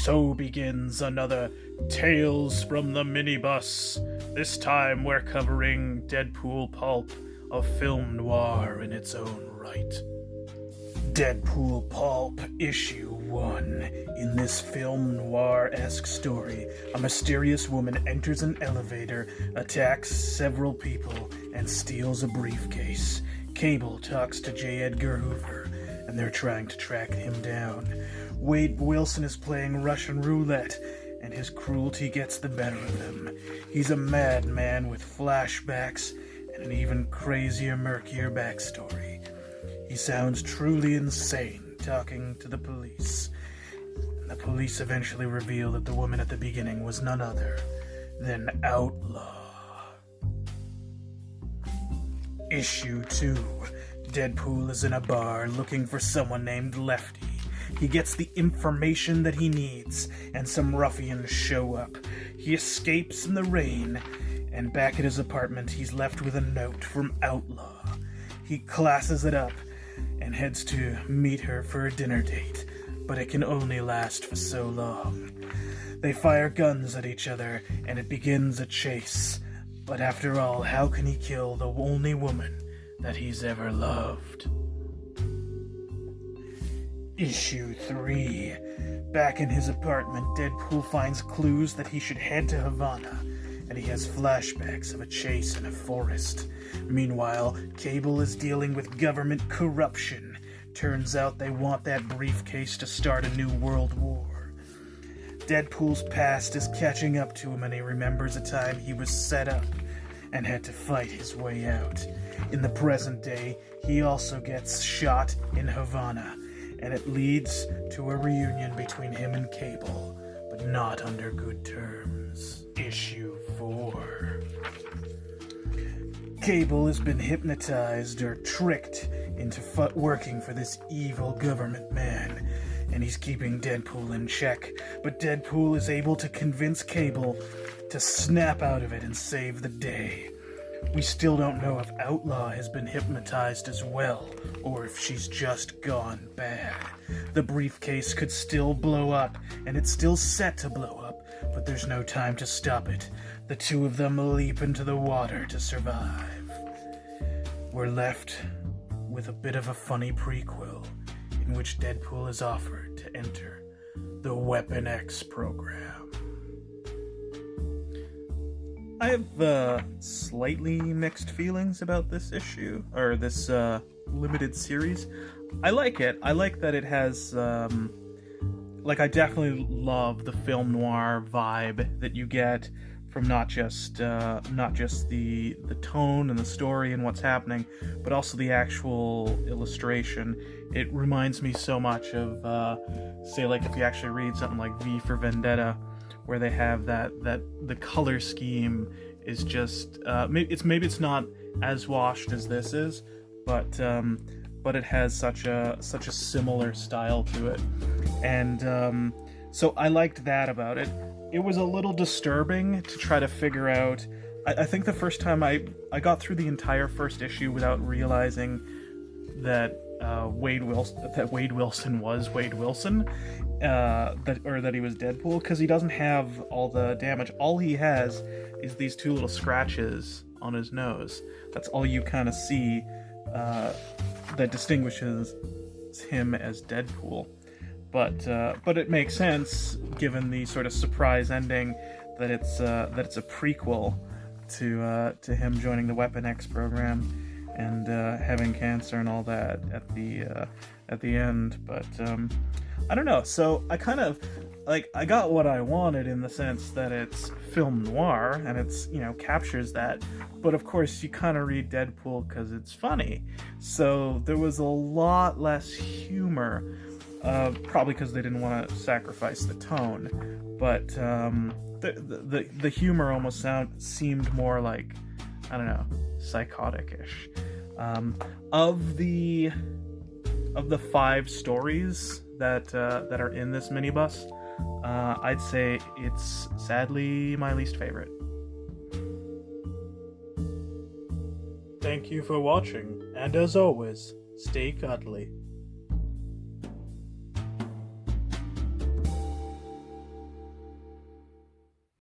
So begins another Tales from the Minibus. This time we're covering Deadpool Pulp, a film noir in its own right. Deadpool Pulp, Issue 1. In this film noir-esque story, a mysterious woman enters an elevator, attacks several people, and steals a briefcase. Cable talks to J. Edgar Hoover, and they're trying to track him down. Wade Wilson is playing Russian roulette, and his cruelty gets the better of him. He's a madman with flashbacks and an even crazier, murkier backstory. He sounds truly insane talking to the police. And the police eventually reveal that the woman at the beginning was none other than Outlaw. Issue 2. Deadpool is in a bar looking for someone named Lefty. He gets the information that he needs, and some ruffians show up. He escapes in the rain, and back at his apartment, he's left with a note from Outlaw. He classes it up and heads to meet her for a dinner date, but it can only last for so long. They fire guns at each other, and it begins a chase. But after all, how can he kill the only woman that he's ever loved? Issue 3. Back in his apartment, Deadpool finds clues that he should head to Havana, and he has flashbacks of a chase in a forest. Meanwhile, Cable is dealing with government corruption. Turns out they want that briefcase to start a new world war. Deadpool's past is catching up to him, and he remembers a time he was set up and had to fight his way out. In the present day, he also gets shot in Havana, and it leads to a reunion between him and Cable, but not under good terms. Issue 4. Cable has been hypnotized or tricked into working for this evil government man, and he's keeping Deadpool in check, but Deadpool is able to convince Cable to snap out of it and save the day. We still don't know if Outlaw has been hypnotized as well, or if she's just gone bad. The briefcase could still blow up, and it's still set to blow up, but there's no time to stop it. The two of them leap into the water to survive. We're left with a bit of a funny prequel, in which Deadpool is offered to enter the Weapon X program. I have slightly mixed feelings about this issue, or this limited series. I like it. I like that it has, I definitely love the film noir vibe that you get from not just the tone and the story and what's happening, but also the actual illustration. It reminds me so much of, say, like if you actually read something like V for Vendetta, where they have that the color scheme is just maybe it's not as washed as this is, but it has such a similar style to it, and so I liked that about it. It was a little disturbing to try to figure out. I think the first time I got through the entire first issue without realizing that Wade Wilson was Wade Wilson, that he was Deadpool, because he doesn't have all the damage. All he has is these two little scratches on his nose. That's all you kind of see that distinguishes him as Deadpool. But it makes sense given the sort of surprise ending that it's a prequel to him joining the Weapon X program and having cancer and all that at the end. But I don't know. So I kind of I got what I wanted in the sense that it's film noir and it's captures that. But of course you kind of read Deadpool because it's funny. So there was a lot less humor, probably because they didn't want to sacrifice the tone. But the humor almost seemed more like, I don't know, psychotic-ish. Of the 5 stories that are in this minibus, I'd say it's sadly my least favorite. Thank you for watching, and as always, stay cuddly.